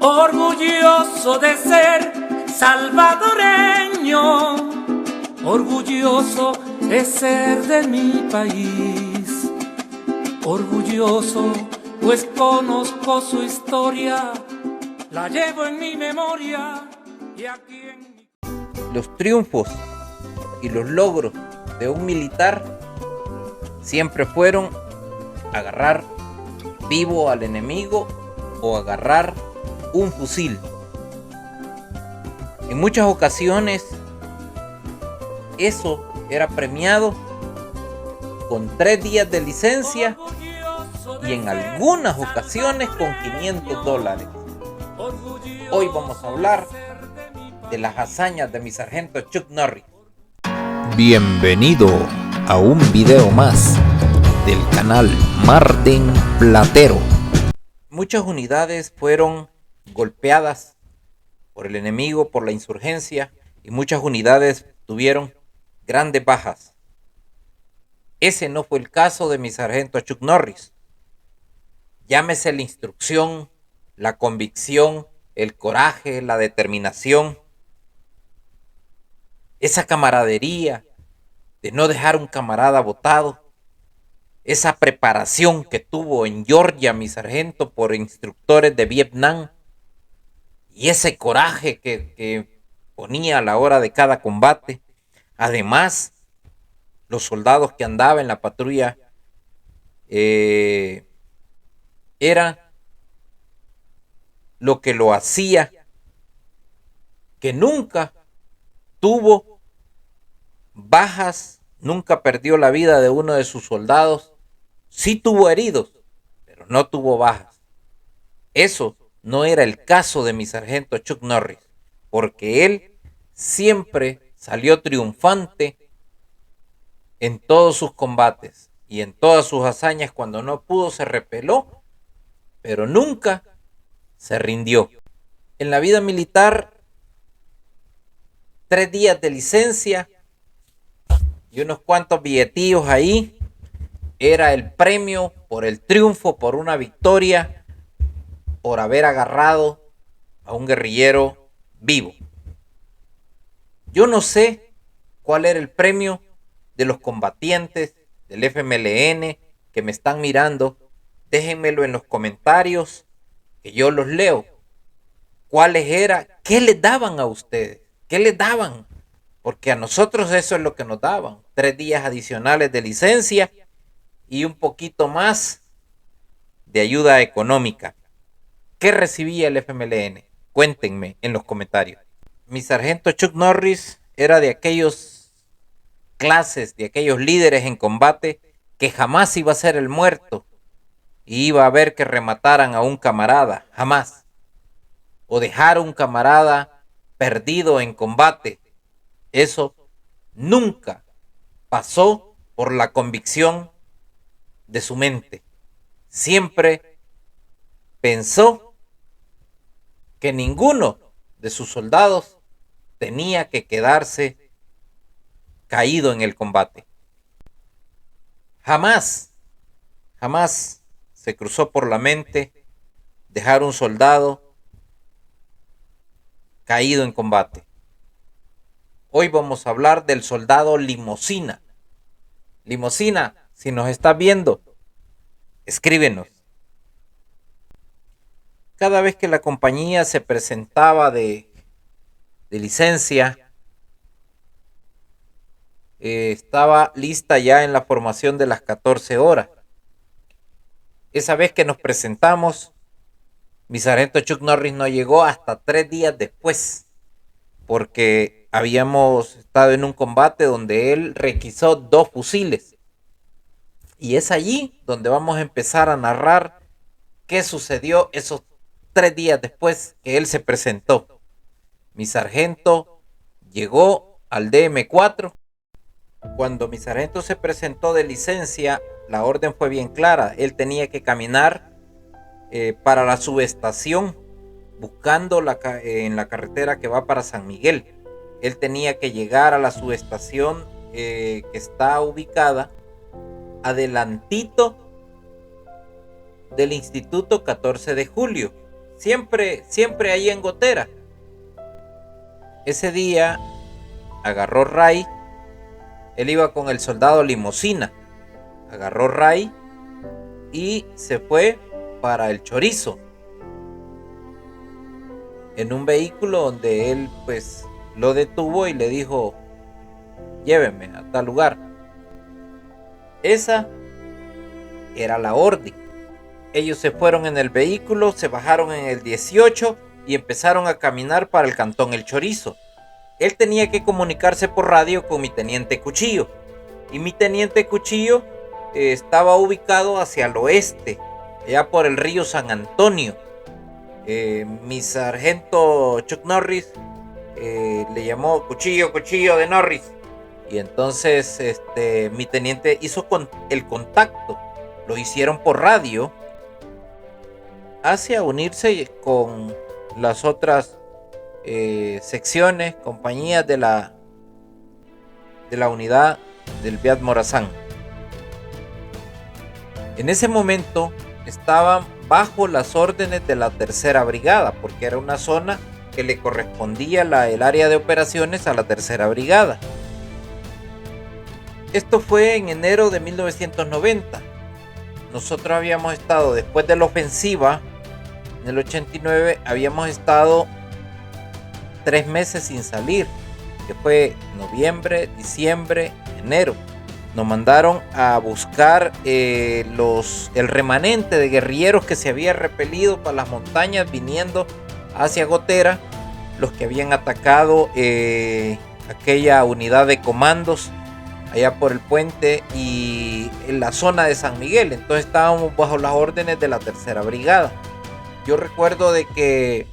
orgulloso de ser salvadoreño, orgulloso de ser de mi país, orgulloso pues conozco su historia, la llevo en mi memoria y aquí en mi... Los triunfos y los logros de un militar siempre fueron agarrar vivo al enemigo o agarrar un fusil. En muchas ocasiones eso era premiado con 3 días de licencia y en algunas ocasiones con $500. Hoy vamos a hablar de las hazañas de mi sargento Chuck Norris. Bienvenido a un video más del canal Marden Platero. Muchas unidades fueron golpeadas por el enemigo, por la insurgencia, y muchas unidades tuvieron grandes bajas. Ese no fue el caso de mi sargento Chuck Norris. Llámese la instrucción, la convicción, el coraje, la determinación, esa camaradería de no dejar un camarada botado, esa preparación que tuvo en Georgia mi sargento por instructores de Vietnam y ese coraje que ponía a la hora de cada combate. Además, los soldados que andaban en la patrulla era lo que lo hacía que nunca tuvo bajas, nunca perdió la vida de uno de sus soldados. Sí tuvo heridos, pero no tuvo bajas. Eso no era el caso de mi sargento Chuck Norris, porque él siempre salió triunfante en todos sus combates y en todas sus hazañas. Cuando no pudo, se repeló, pero nunca se rindió. En la vida militar, 3 días de licencia y unos cuantos billetillos ahí era el premio por el triunfo, por una victoria, por haber agarrado a un guerrillero vivo. Yo no sé cuál era el premio de los combatientes del FMLN que me están mirando. Déjenmelo en los comentarios, que yo los leo. ¿Cuáles era? ¿Qué les daban a ustedes? ¿Qué les daban? Porque a nosotros eso es lo que nos daban. 3 días adicionales de licencia y un poquito más de ayuda económica. ¿Qué recibía el FMLN? Cuéntenme en los comentarios. Mi sargento Chuck Norris era de aquellos clases, de aquellos líderes en combate que jamás iba a ser el muerto y iba a ver que remataran a un camarada, jamás. O dejar a un camarada perdido en combate. Eso nunca pasó por la convicción de su mente. Siempre pensó que ninguno de sus soldados tenía que quedarse caído en el combate. Jamás se cruzó por la mente dejar un soldado caído en combate. Hoy vamos a hablar del soldado Limosina. Limosina, si nos estás viendo, escríbenos. Cada vez que la compañía se presentaba de licencia, estaba lista ya en la formación de las 14 horas. Esa vez que nos presentamos, mi sargento Chuck Norris no llegó hasta 3 días después, porque habíamos estado en un combate donde él requisó 2 fusiles. Y es allí donde vamos a empezar a narrar qué sucedió esos 3 días después que él se presentó. Mi sargento llegó al DM4. Cuando mi sargento se presentó de licencia, la orden fue bien clara. Él tenía que caminar para la subestación, buscando en la carretera que va para San Miguel. Él tenía que llegar a la subestación que está ubicada adelantito del Instituto 14 de Julio. siempre ahí en Gotera. Ese día agarró Ray, él iba con el soldado Limosina, agarró Ray y se fue para el Chorizo, en un vehículo donde él pues lo detuvo y le dijo: lléveme a tal lugar. Esa era la orden. Ellos se fueron en el vehículo, se bajaron en el 18 y empezaron a caminar para el cantón El Chorizo. Él tenía que comunicarse por radio con mi teniente Cuchillo, y mi teniente Cuchillo estaba ubicado hacia el oeste, allá por el río San Antonio. Mi sargento Chuck Norris le llamó Cuchillo de Norris, y entonces mi teniente hizo el contacto, lo hicieron por radio, hacia unirse con las otras secciones, compañías de la unidad del Beat Morazán. En ese momento estaban bajo las órdenes de la tercera brigada, porque era una zona que le correspondía el área de operaciones a la tercera brigada. Esto fue en enero de 1990. Nosotros habíamos estado, después de la ofensiva, en el 89, habíamos estado 3 meses sin salir, que fue noviembre, diciembre, enero. Nos mandaron a buscar el remanente de guerrilleros que se había repelido para las montañas viniendo hacia Gotera, los que habían atacado aquella unidad de comandos allá por el puente y en la zona de San Miguel. Entonces estábamos bajo las órdenes de la tercera brigada. Yo recuerdo de que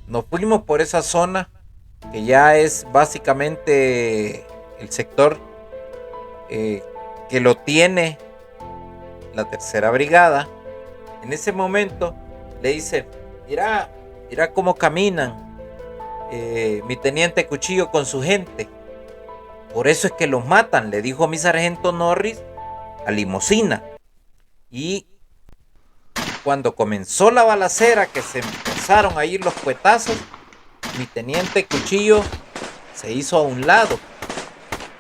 nos fuimos por esa zona, que ya es básicamente el sector que lo tiene la tercera brigada. En ese momento le dice: mira cómo caminan mi teniente Cuchillo con su gente, por eso es que los matan, le dijo mi sargento Norris a Limosina. Y cuando comenzó la balacera, que se empezaron a ir los cuetazos, mi teniente Cuchillo se hizo a un lado,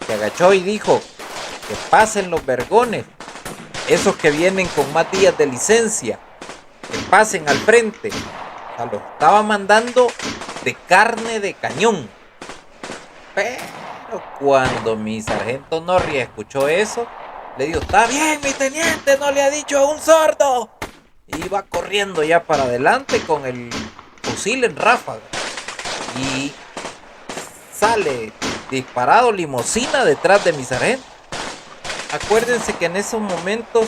se agachó y dijo: que pasen los vergones, esos que vienen con más días de licencia, que pasen al frente. O sea, los estaba mandando de carne de cañón. Pero cuando mi sargento Norris escuchó eso, le dijo: está bien, mi teniente, no le ha dicho a un sordo. Iba corriendo ya para adelante con el fusil en ráfaga, y sale disparado Limosina detrás de mi sargento. Acuérdense que en esos momentos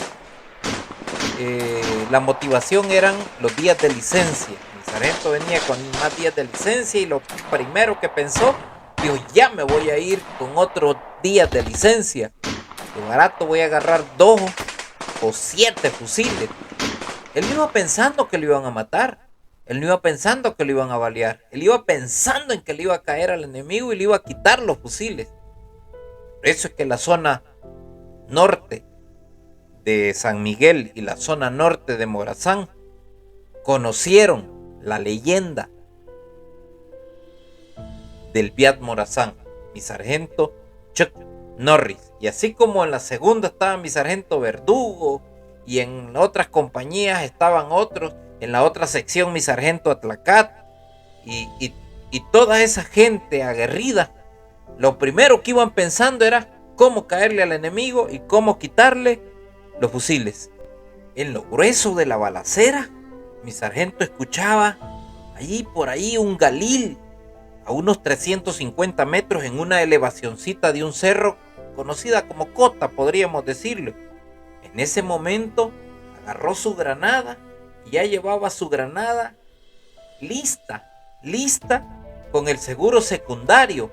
la motivación eran los días de licencia. Mi sargento venía con más días de licencia y lo primero que pensó, dijo: ya me voy a ir con otros días de licencia. De barato voy a agarrar 2 o 7 fusiles. Él no iba pensando que lo iban a matar. Él no iba pensando que lo iban a balear. Él iba pensando en que le iba a caer al enemigo y le iba a quitar los fusiles. Por eso es que la zona norte de San Miguel y la zona norte de Morazán conocieron la leyenda del Beat Morazán, mi sargento Chuck Norris. Y así como en la segunda estaba mi sargento Verdugo, y en otras compañías estaban otros, en la otra sección mi sargento Atlacat, y toda esa gente aguerrida, lo primero que iban pensando era cómo caerle al enemigo y cómo quitarle los fusiles. En lo grueso de la balacera, mi sargento escuchaba allí por ahí un galil a unos 350 metros en una elevacioncita de un cerro conocida como Cota, podríamos decirlo. En ese momento agarró su granada y ya llevaba su granada lista con el seguro secundario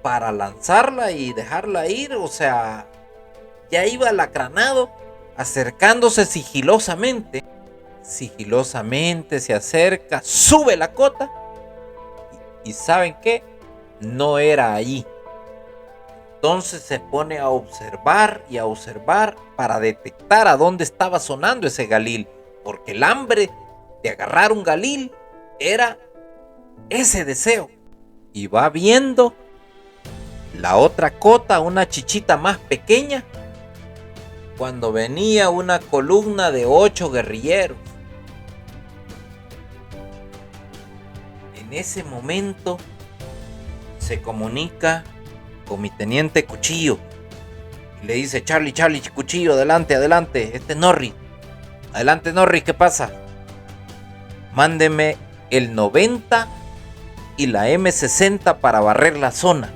para lanzarla y dejarla ir. O sea, ya iba alacranado, acercándose sigilosamente se acerca, sube la cota y ¿saben qué? No era allí. Entonces se pone a observar y a observar para detectar a dónde estaba sonando ese galil, porque el hambre de agarrar un galil era ese deseo. Y va viendo la otra cota, una chichita más pequeña, cuando venía una columna de 8 guerrilleros. En ese momento se comunica con mi teniente Cuchillo y le dice: Charlie, Cuchillo, adelante, este es Norris. Adelante, Norris, ¿qué pasa? Mándeme el 90 y la M60 para barrer la zona.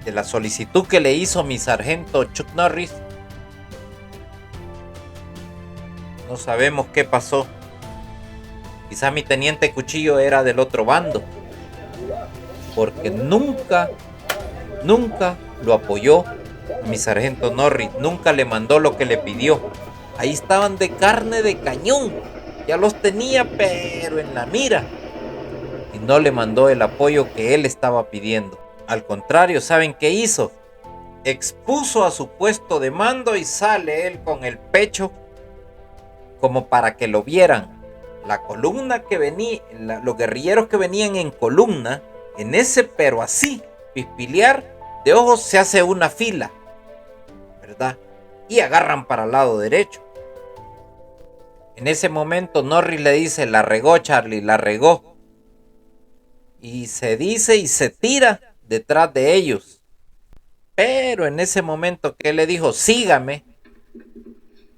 De la solicitud que le hizo mi sargento Chuck Norris, no sabemos qué pasó. Quizá mi teniente Cuchillo era del otro bando, porque nunca lo apoyó mi sargento Norris, nunca le mandó lo que le pidió. Ahí estaban de carne de cañón, ya los tenía pero en la mira, y no le mandó el apoyo que él estaba pidiendo. Al contrario, ¿saben qué hizo? Expuso a su puesto de mando y sale él con el pecho como para que lo vieran. La columna que venía, los guerrilleros que venían en columna, en ese pero así, pispilear de ojos, se hace una fila, ¿verdad? Y agarran para el lado derecho. En ese momento Norris le dice: la regó, Charlie, la regó. Y se dice y se tira detrás de ellos. Pero en ese momento que él le dijo: sígame,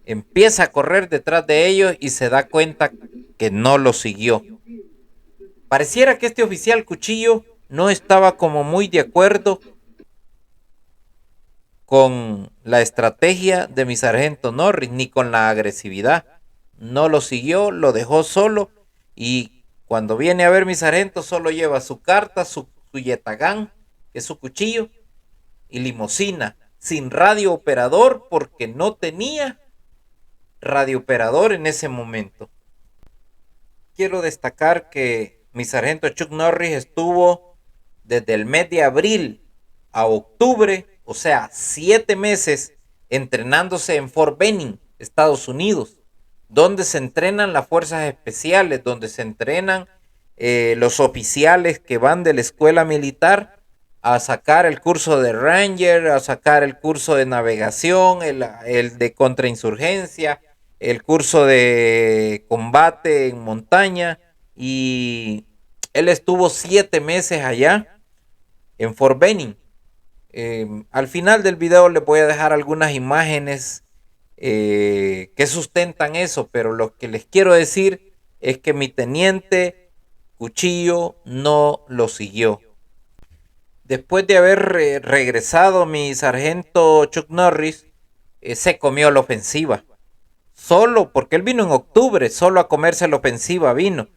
empieza a correr detrás de ellos y se da cuenta que no lo siguió. Pareciera que este oficial Cuchillo no estaba como muy de acuerdo con la estrategia de mi sargento Norris, ni con la agresividad. No lo siguió, lo dejó solo, y cuando viene a ver mi sargento solo lleva su carta, su yetagán, que es su cuchillo, y limusina, sin radiooperador, porque no tenía radiooperador en ese momento. Quiero destacar que mi sargento Chuck Norris estuvo desde el mes de abril a octubre, o sea, 7 meses, entrenándose en Fort Benning, Estados Unidos, donde se entrenan las fuerzas especiales, donde se entrenan los oficiales que van de la escuela militar a sacar el curso de Ranger, a sacar el curso de navegación, el de contrainsurgencia, el curso de combate en montaña. Y él estuvo 7 meses allá en Fort Benning. Al final del video les voy a dejar algunas imágenes que sustentan eso, pero lo que les quiero decir es que mi teniente Cuchillo no lo siguió. Después de haber regresado mi sargento Chuck Norris, se comió la ofensiva. Solo, porque él vino en octubre, solo a comerse la ofensiva vino.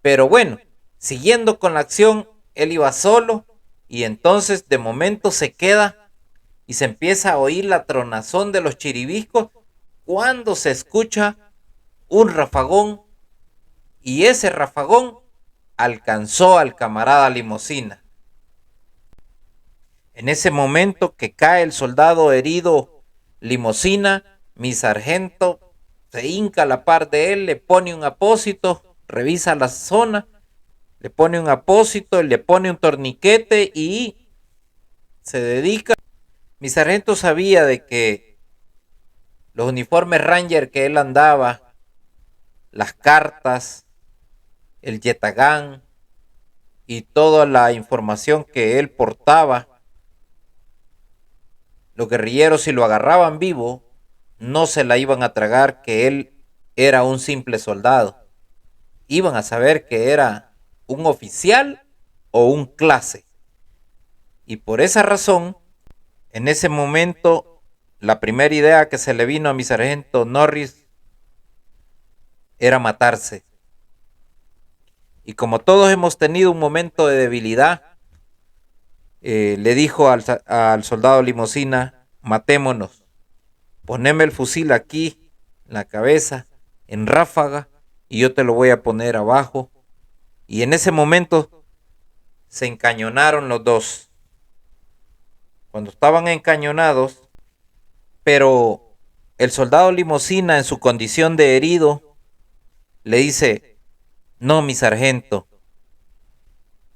Pero bueno, siguiendo con la acción, él iba solo, y entonces de momento se queda y se empieza a oír la tronazón de los chiribiscos cuando se escucha un rafagón, y ese rafagón alcanzó al camarada Limusina. En ese momento que cae el soldado herido Limusina, mi sargento se hinca a la par de él, le pone un apósito, revisa la zona, le pone un apósito, le pone un torniquete y se dedica. Mi sargento sabía de que los uniformes Ranger que él andaba, las cartas, el yetagán y toda la información que él portaba, los guerrilleros, si lo agarraban vivo, no se la iban a tragar que él era un simple soldado. Iban a saber que era un oficial o un clase. Y por esa razón, en ese momento, la primera idea que se le vino a mi sargento Norris era matarse. Y como todos hemos tenido un momento de debilidad, le dijo al soldado Limusina: matémonos, poneme el fusil aquí, en la cabeza, en ráfaga, y yo te lo voy a poner abajo. Y en ese momento se encañonaron los dos. Cuando estaban encañonados, pero el soldado Limusina, en su condición de herido, le dice: No, mi sargento,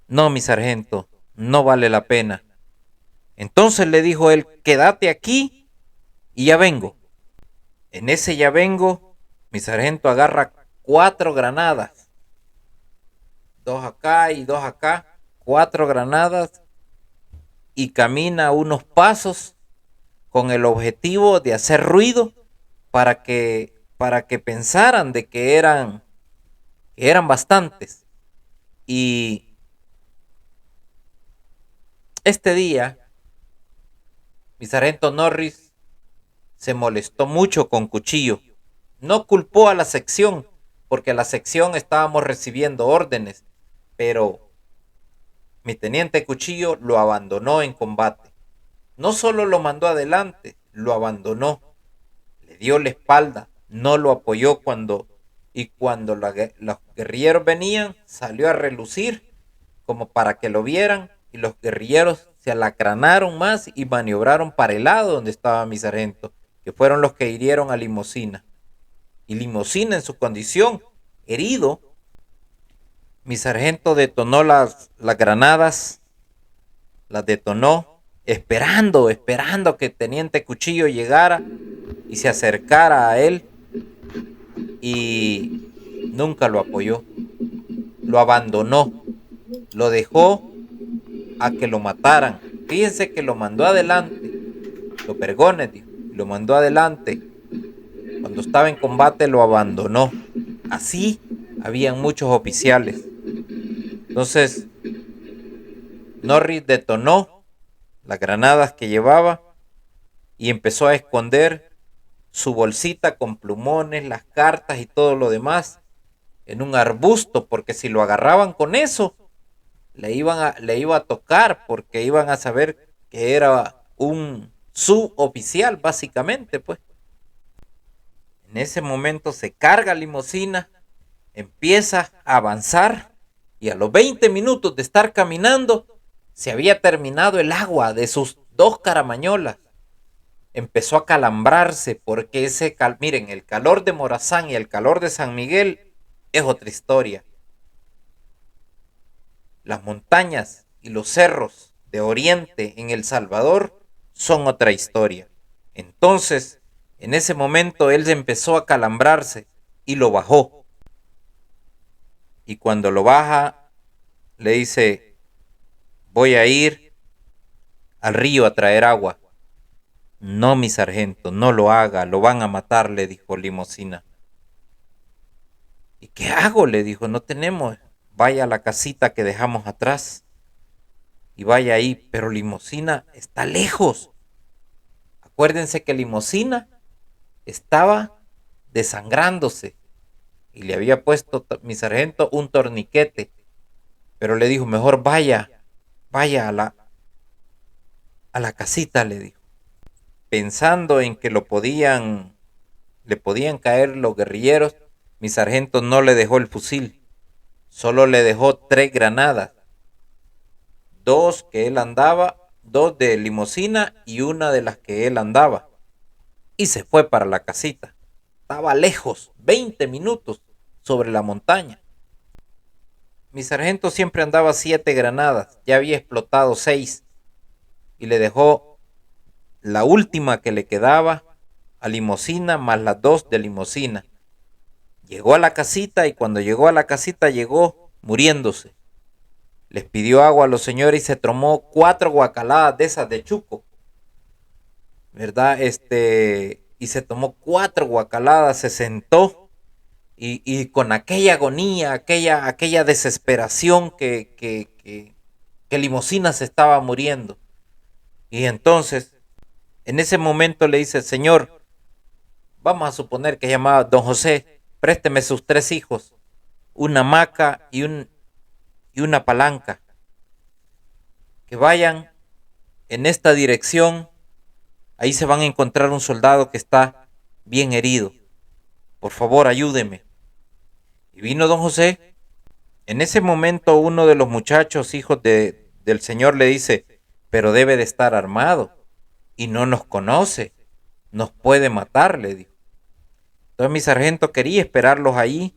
no, mi sargento, no vale la pena. Entonces le dijo él, quédate aquí y ya vengo. En ese ya vengo, mi sargento agarra 4 granadas. 2 acá y 2 acá. 4 granadas y camina unos pasos con el objetivo de hacer ruido para que pensaran de que eran bastantes. Y este día, mi sargento Norris se molestó mucho con Cuchillo. No culpó a la sección, porque la sección estábamos recibiendo órdenes, pero mi teniente Cuchillo lo abandonó en combate. No solo lo mandó adelante, lo abandonó, le dio la espalda, no lo apoyó cuando los guerrilleros venían, salió a relucir como para que lo vieran y los guerrilleros se alacranaron más y maniobraron para el lado donde estaba mi sargento, que fueron los que hirieron a Limosina. Y Limosina en su condición, herido, mi sargento detonó las granadas, las detonó, esperando que el teniente Cuchillo llegara y se acercara a él, y nunca lo apoyó, lo abandonó, lo dejó a que lo mataran. Fíjense que lo mandó adelante, los vergones, lo mandó adelante. Cuando estaba en combate lo abandonó. Así habían muchos oficiales. Entonces Norris detonó las granadas que llevaba y empezó a esconder su bolsita con plumones, las cartas y todo lo demás en un arbusto, porque si lo agarraban con eso le iba a tocar, porque iban a saber que era un suboficial básicamente, pues. En ese momento se carga Limosina, empieza a avanzar y a los 20 minutos de estar caminando se había terminado el agua de sus 2 caramañolas. Empezó a calambrarse porque miren, el calor de Morazán y el calor de San Miguel es otra historia. Las montañas y los cerros de Oriente en El Salvador son otra historia. Entonces, en ese momento él empezó a calambrarse y lo bajó. Y cuando lo baja, le dice, voy a ir al río a traer agua. No, mi sargento, no lo haga, lo van a matar, le dijo Limosina. ¿Y qué hago? Le dijo, no tenemos. Vaya a la casita que dejamos atrás y vaya ahí, pero Limosina está lejos. Acuérdense que Limosina estaba desangrándose y le había puesto mi sargento un torniquete, pero le dijo, mejor vaya a la casita, le dijo, pensando en que le podían caer los guerrilleros. Mi sargento no le dejó el fusil, solo le dejó 3 granadas, 2 que él andaba, 2 de Limosina y una de las que él andaba, y se fue para la casita. Estaba lejos, 20 minutos sobre la montaña. Mi sargento siempre andaba 7 granadas, ya había explotado 6 y le dejó la última que le quedaba a Limosina más las 2 de Limosina. Llegó a la casita y cuando llegó a la casita llegó muriéndose. Les pidió agua a los señores y se tomó 4 guacaladas de esas de chuco, ¿verdad? Y se tomó 4 guacaladas, se sentó y con aquella agonía, aquella desesperación que Limosina se estaba muriendo. Y entonces, en ese momento le dice, señor, vamos a suponer que llamaba don José, présteme sus 3 hijos, una hamaca y una palanca, que vayan en esta dirección, ahí se van a encontrar un soldado que está bien herido, por favor ayúdeme. Y vino don José. En ese momento uno de los muchachos, hijos del señor, le dice, pero debe de estar armado y no nos conoce, nos puede matar, le dijo. Entonces mi sargento quería esperarlos ahí,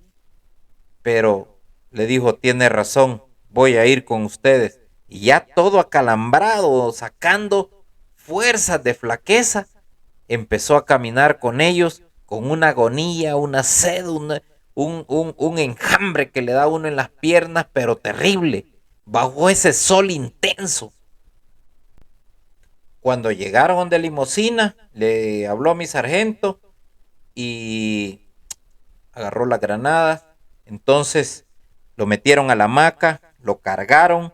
pero le dijo, tiene razón, voy a ir con ustedes. Y ya todo acalambrado, sacando fuerzas de flaqueza, empezó a caminar con ellos, con una agonía, una sed, un enjambre que le da a uno en las piernas, pero terrible, bajo ese sol intenso. Cuando llegaron de limusina, le habló a mi sargento y agarró las granadas. Entonces lo metieron a la hamaca, lo cargaron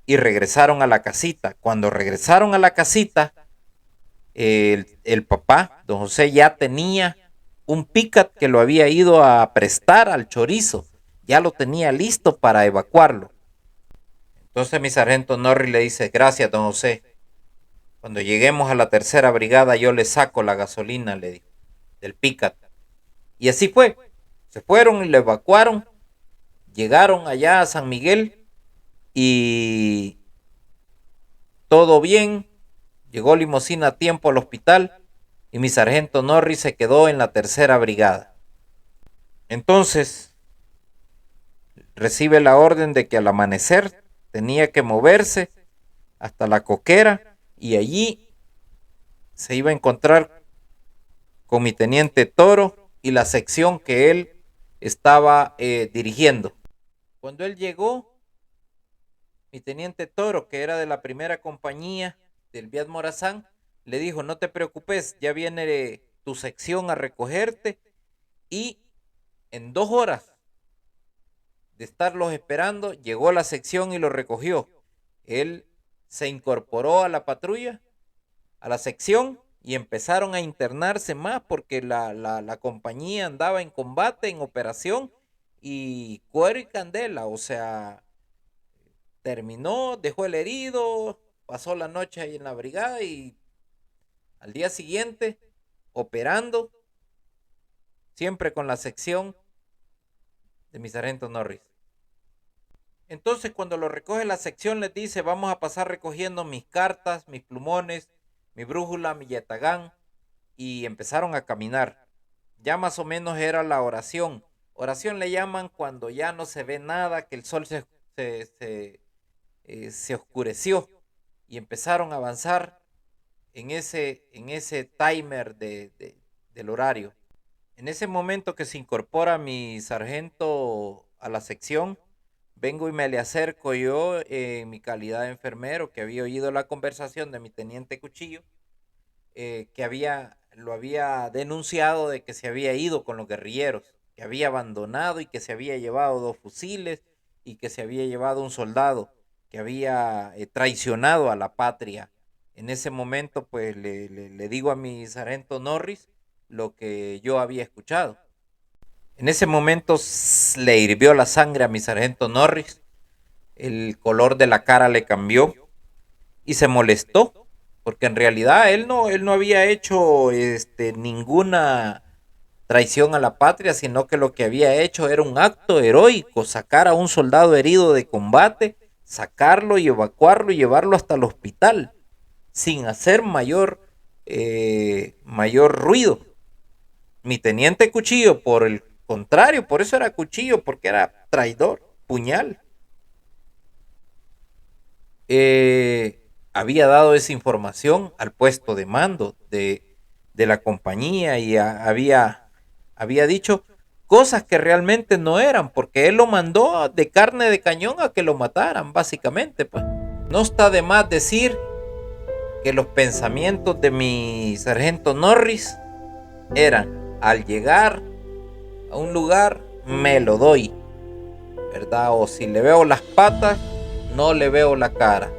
y regresaron a la casita. Cuando regresaron a la casita, el papá, don José, ya tenía un Picat que lo había ido a prestar al Chorizo. Ya lo tenía listo para evacuarlo. Entonces mi sargento Norris le dice, gracias, don José. Cuando lleguemos a la 3ª brigada yo le saco la gasolina, le dijo, del Picat. Y así fue. Se fueron y lo evacuaron. Llegaron allá a San Miguel y todo bien. Llegó limusina a tiempo al hospital y mi sargento Norris se quedó en la 3ª brigada. Entonces recibe la orden de que al amanecer tenía que moverse hasta la Coquera y allí se iba a encontrar con mi teniente Toro y la sección que él estaba dirigiendo. Cuando él llegó, mi teniente Toro, que era de la 1ª compañía del Viat Morazán, le dijo, no te preocupes, ya viene tu sección a recogerte y en 2 horas de estarlos esperando, llegó la sección y lo recogió. Él se incorporó a la patrulla, a la sección, y empezaron a internarse más porque la compañía andaba en combate, en operación, y cuero y candela, o sea, terminó, dejó el herido, pasó la noche ahí en la brigada y al día siguiente, operando, siempre con la sección de mi sargento Norris. Entonces cuando lo recoge la sección les dice, vamos a pasar recogiendo mis cartas, mis plumones, mi brújula, mi yatagán, y empezaron a caminar. Ya más o menos era la oración. Oración le llaman cuando ya no se ve nada, que el sol se oscureció y empezaron a avanzar en ese timer del horario. En ese momento que se incorpora mi sargento a la sección, vengo y me le acerco yo en mi calidad de enfermero, que había oído la conversación de mi teniente Cuchillo, que lo había denunciado de que se había ido con los guerrilleros, que había abandonado y que se había llevado 2 fusiles y que se había llevado un soldado, que había traicionado a la patria. En ese momento pues le digo a mi sargento Norris lo que yo había escuchado. En ese momento le hirvió la sangre a mi sargento Norris, el color de la cara le cambió y se molestó, porque en realidad él no había hecho ninguna traición a la patria, sino que lo que había hecho era un acto heroico, sacar a un soldado herido de combate, sacarlo y evacuarlo y llevarlo hasta el hospital, sin hacer mayor ruido. Mi teniente Cuchillo, por el contrario, por eso era Cuchillo, porque era traidor, puñal. Había dado esa información al puesto de mando de la compañía y había dicho cosas que realmente no eran, porque él lo mandó de carne de cañón a que lo mataran, básicamente. Pues no está de más decir que los pensamientos de mi sargento Norris eran, al llegar a un lugar me lo doy, ¿verdad? O si le veo las patas, no le veo la cara,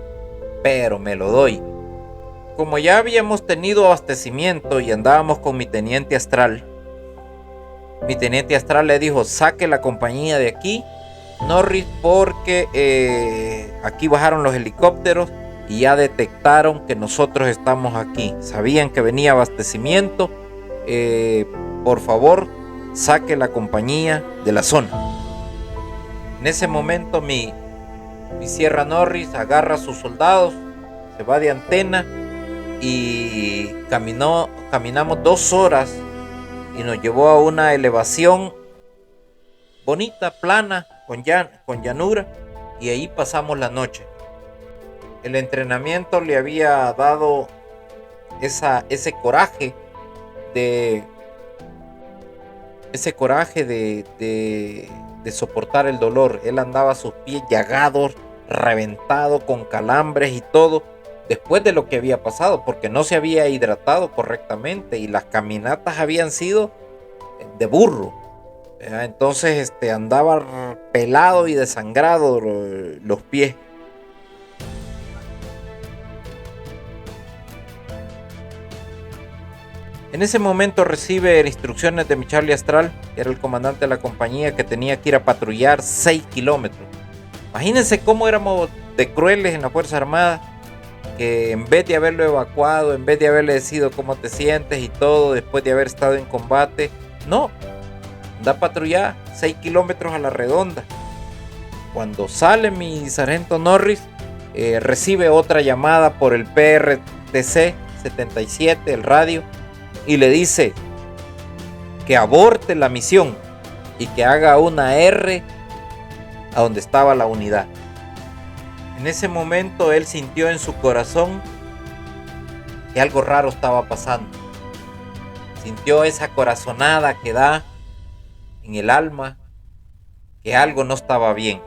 pero me lo doy. Como ya habíamos tenido abastecimiento y andábamos con mi teniente Astral, mi teniente Astral le dijo, saque la compañía de aquí, Norris, porque aquí bajaron los helicópteros y ya detectaron que nosotros estamos aquí. Sabían que venía abastecimiento. Por favor, saque la compañía de la zona. En ese momento mi Sierra Norris agarra a sus soldados, se va de antena y caminamos 2 horas y nos llevó a una elevación bonita, plana, con llanura, y ahí pasamos la noche. El entrenamiento le había dado ese coraje de soportar el dolor. Él andaba a sus pies llagados, reventado, con calambres y todo, después de lo que había pasado, porque no se había hidratado correctamente y las caminatas habían sido de burro. Entonces andaba pelado y desangrado los pies. En ese momento recibe instrucciones de mi Charlie Astral, que era el comandante de la compañía, que tenía que ir a patrullar 6 kilómetros. Imagínense cómo éramos de crueles en la Fuerza Armada, que en vez de haberlo evacuado, en vez de haberle decidido cómo te sientes y todo, después de haber estado en combate, no, anda a patrullar 6 kilómetros a la redonda. Cuando sale mi sargento Norris, recibe otra llamada por el PRTC 77, el radio, y le dice que aborte la misión y que haga una R a donde estaba la unidad. En ese momento él sintió en su corazón que algo raro estaba pasando. Sintió esa corazonada que da en el alma, que algo no estaba bien.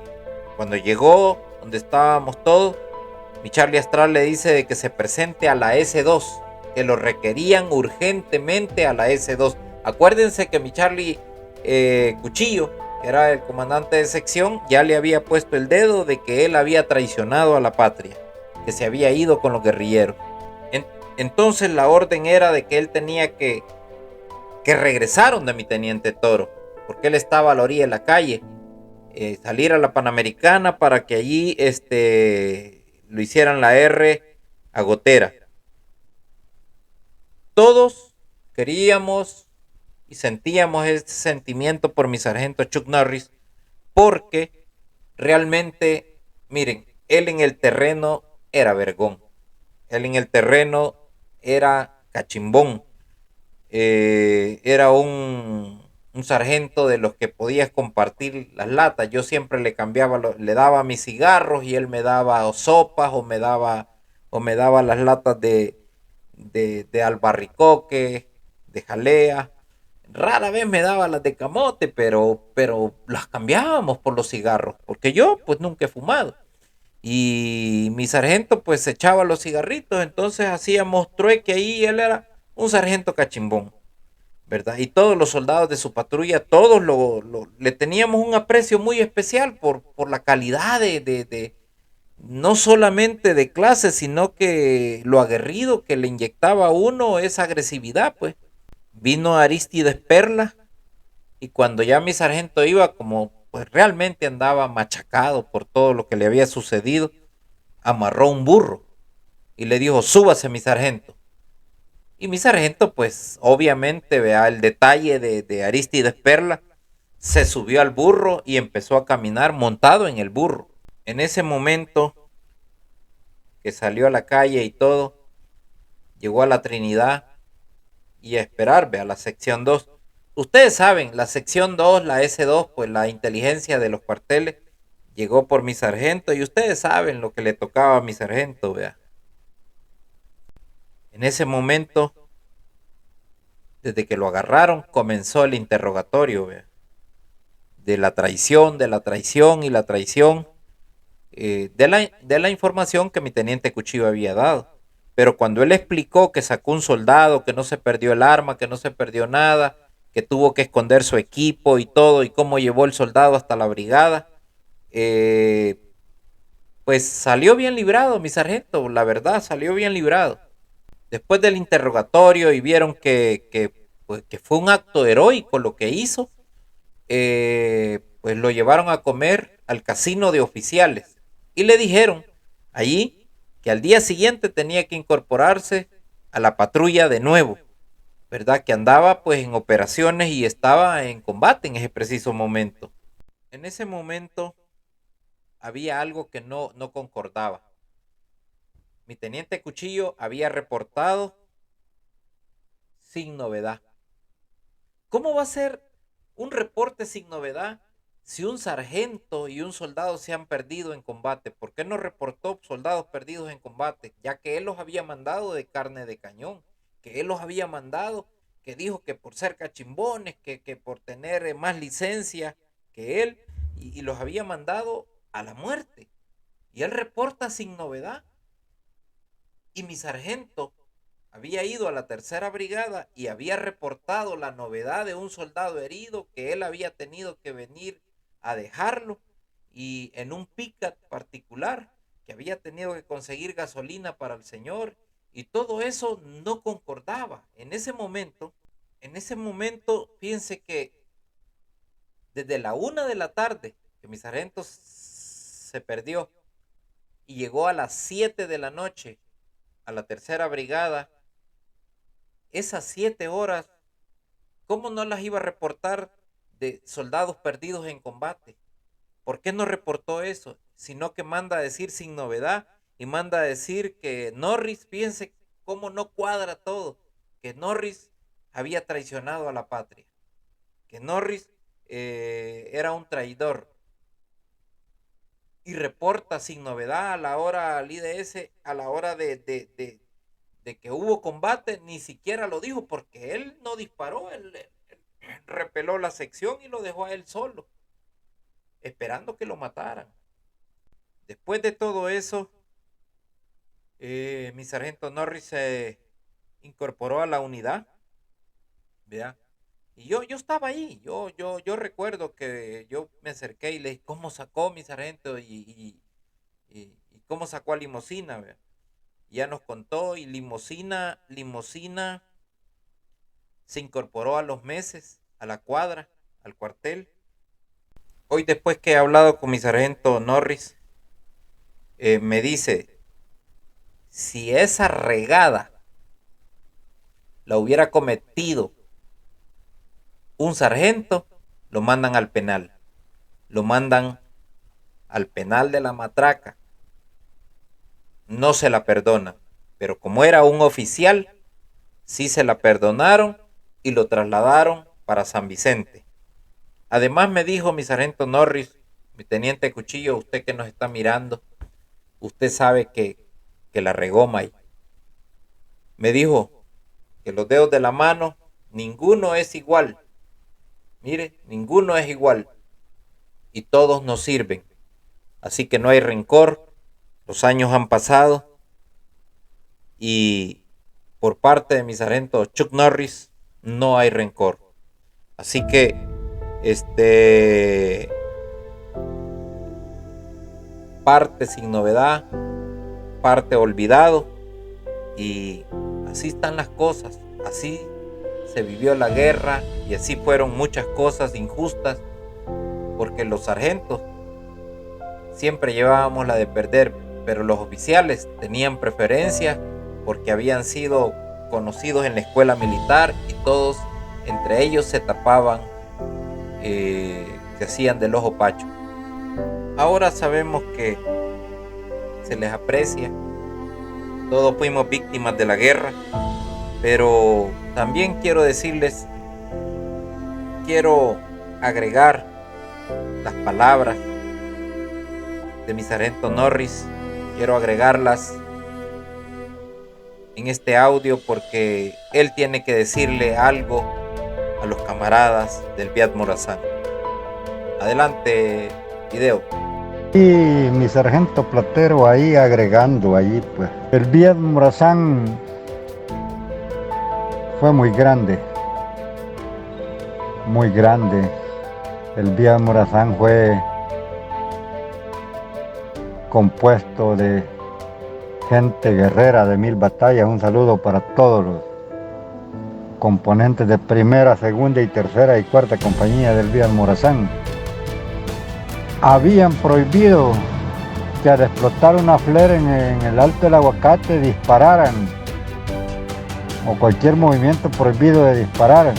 Cuando llegó donde estábamos todos, mi Charlie Astral le dice de que se presente a la S2, que lo requerían urgentemente a la S2. Acuérdense que mi Charlie Cuchillo, que era el comandante de sección, ya le había puesto el dedo de que él había traicionado a la patria, que se había ido con los guerrilleros. Entonces la orden era de que él tenía que regresar donde mi teniente Toro, porque él estaba a la orilla de la calle, salir a la Panamericana para que allí lo hicieran la R a Gotera. Todos queríamos y sentíamos ese sentimiento por mi sargento Chuck Norris, porque realmente, miren, él en el terreno era vergón, él en el terreno era cachimbón, era un sargento de los que podías compartir las latas. Yo siempre le cambiaba, le daba mis cigarros y él me daba sopas o me daba las latas de albarricoque, de jalea. Rara vez me daba las de camote, pero las cambiábamos por los cigarros, porque yo pues nunca he fumado. Y mi sargento pues echaba los cigarritos, entonces hacíamos trueque ahí, él era un sargento cachimbón, ¿verdad? Y todos los soldados de su patrulla, todos le teníamos un aprecio muy especial por la calidad de no solamente de clase, sino que lo aguerrido que le inyectaba a uno, esa agresividad, pues. Vino Aristides Perla, y cuando ya mi sargento iba, como pues realmente andaba machacado por todo lo que le había sucedido, amarró un burro y le dijo: súbase, mi sargento. Y mi sargento, pues obviamente, vea el detalle de Aristides Perla, se subió al burro y empezó a caminar montado en el burro. En ese momento que salió a la calle y todo, llegó a la Trinidad y a esperar, vea, la sección 2. Ustedes saben, la sección 2, la S2, pues la inteligencia de los cuarteles, llegó por mi sargento, y ustedes saben lo que le tocaba a mi sargento, vea. En ese momento, desde que lo agarraron, comenzó el interrogatorio, vea, de la traición y la traición, de la información que mi teniente Cuchillo había dado. Pero cuando él explicó que sacó un soldado, que no se perdió el arma, que no se perdió nada, que tuvo que esconder su equipo y todo, y cómo llevó el soldado hasta la brigada, pues salió bien librado mi sargento, la verdad, salió bien librado. Después del interrogatorio y vieron pues, que fue un acto heroico lo que hizo, pues lo llevaron a comer al casino de oficiales y le dijeron allí que al día siguiente tenía que incorporarse a la patrulla de nuevo, ¿verdad? Que andaba pues en operaciones y estaba en combate en ese preciso momento. En ese momento había algo que no concordaba. Mi teniente Cuchillo había reportado sin novedad. ¿Cómo va a ser un reporte sin novedad si un sargento y un soldado se han perdido en combate, ¿por qué no reportó soldados perdidos en combate? Ya que él los había mandado de carne de cañón, que él los había mandado, que dijo que por ser cachimbones, que por tener más licencia que él, y los había mandado a la muerte. Y él reporta sin novedad. Y mi sargento había ido a la 3ª brigada y había reportado la novedad de un soldado herido, que él había tenido que venir a dejarlo, y en un pick-up particular, que había tenido que conseguir gasolina para el señor, y todo eso no concordaba. En ese momento, fíjense que desde la 1 de la tarde, que mi sargento se perdió, y llegó a las 7 de la noche a la 3ª brigada, esas 7 horas, ¿cómo no las iba a reportar de soldados perdidos en combate? ¿Por qué no reportó eso? Sino que manda a decir sin novedad, y manda a decir que Norris, fíjense cómo no cuadra todo, que Norris había traicionado a la patria, que Norris era un traidor, y reporta sin novedad a la hora al IDS, a la hora de que hubo combate, ni siquiera lo dijo, porque él no disparó, él repeló la sección y lo dejó a él solo, esperando que lo mataran. Después de todo eso, mi sargento Norris se incorporó a la unidad, ¿verdad? Y yo estaba ahí, yo recuerdo que yo me acerqué y le dije, ¿cómo sacó mi sargento? Y cómo sacó a Limosina, ¿verdad? Y ya nos contó, y Limosina se incorporó a los meses a la cuadra, al cuartel. Hoy, después que he hablado con mi sargento Norris, me dice, si esa regada la hubiera cometido un sargento, lo mandan al penal. Lo mandan al penal de la matraca. No se la perdonan. Pero como era un oficial, sí se la perdonaron y lo trasladaron para San Vicente. Además me dijo mi sargento Norris, mi teniente Cuchillo, usted que nos está mirando, usted sabe que la regó, May. Me dijo que los dedos de la mano, ninguno es igual. Mire, ninguno es igual y todos nos sirven. Así que no hay rencor, los años han pasado y por parte de mi sargento Chuck Norris no hay rencor. Así que parte sin novedad, parte olvidado, y así están las cosas, así se vivió la guerra y así fueron muchas cosas injustas, porque los sargentos siempre llevábamos la de perder, pero los oficiales tenían preferencia porque habían sido conocidos en la escuela militar y todos entre ellos se tapaban, se hacían del ojo pacho. Ahora sabemos que se les aprecia, todos fuimos víctimas de la guerra, pero también quiero decirles, quiero agregar las palabras de mi sargento Norris, quiero agregarlas en este audio porque él tiene que decirle algo a los camaradas del Viet Morazán. Adelante, video. Y mi sargento Platero ahí agregando allí, pues. El Viet Morazán fue muy grande. Muy grande. El Viet Morazán fue compuesto de gente guerrera de 1000 batallas. Un saludo para todos los componentes de primera, segunda y tercera y cuarta compañía del Viet Morazán. Habían prohibido que al explotar una flare en el Alto del Aguacate dispararan, o cualquier movimiento prohibido de disparar.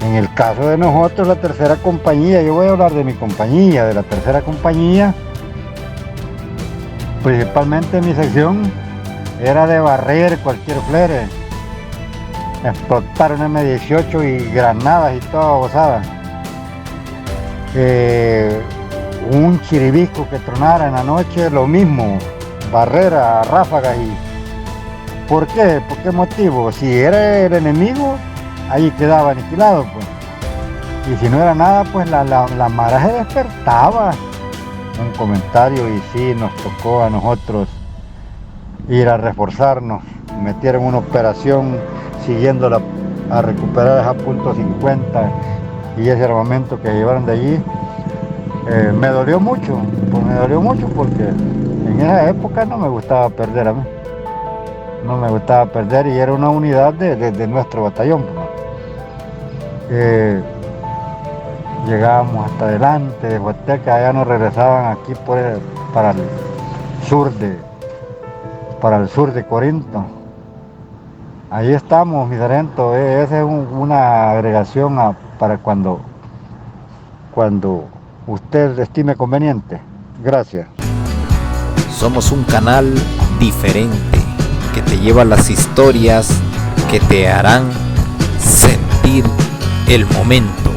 En el caso de nosotros, la tercera compañía, yo voy a hablar de mi compañía, de la tercera compañía, principalmente mi sección era de barrer cualquier flare, explotar un M18 y granadas y toda gozada. Un chiribisco que tronara en la noche, lo mismo, barrera, ráfagas. Y ¿por qué? ¿Por qué motivo? Si era el enemigo, ahí quedaba aniquilado, pues. Y si no era nada, pues la mara se despertaba. Un comentario, y sí, nos tocó a nosotros ir a reforzarnos. Metieron una operación siguiéndola a recuperar esa .50 y ese armamento que llevaron de allí. Me dolió mucho porque en esa época no me gustaba perder a mí. No me gustaba perder, y era una unidad de nuestro batallón. Llegábamos hasta adelante de Huateca, allá nos regresaban aquí para el sur de Corinto. Ahí estamos, mi sargento. Esa es una agregación para cuando usted estime conveniente. Gracias. Somos un canal diferente que te lleva las historias que te harán sentir el momento.